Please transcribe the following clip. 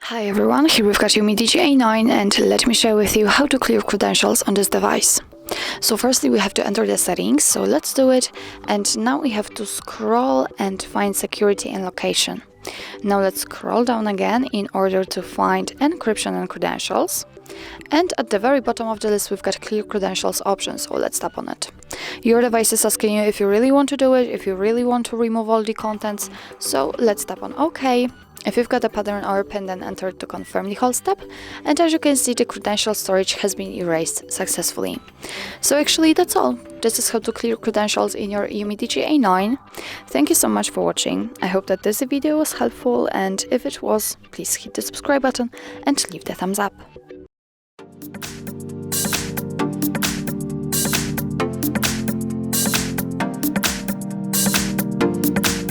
Hi everyone, here we've got UMIDIGI A9 and let me share with you how to clear credentials on this device. So firstly we have to enter the settings, so let's do it, and now we have to scroll and find security and location. Now let's scroll down again in order to find encryption and credentials. And at the very bottom of the list we've got clear credentials option, so let's tap on it. Your device is asking you if you really want to do it, if you really want to remove all the contents, so let's tap on OK. If you've got a pattern or a pin, then enter to confirm the whole step, and as you can see the credential storage has been erased successfully. So actually that's all. This is how to clear credentials in your UMIDIGI A9. Thank you so much for watching. I hope that this video was helpful, and if it was, please hit the subscribe button and leave the thumbs up.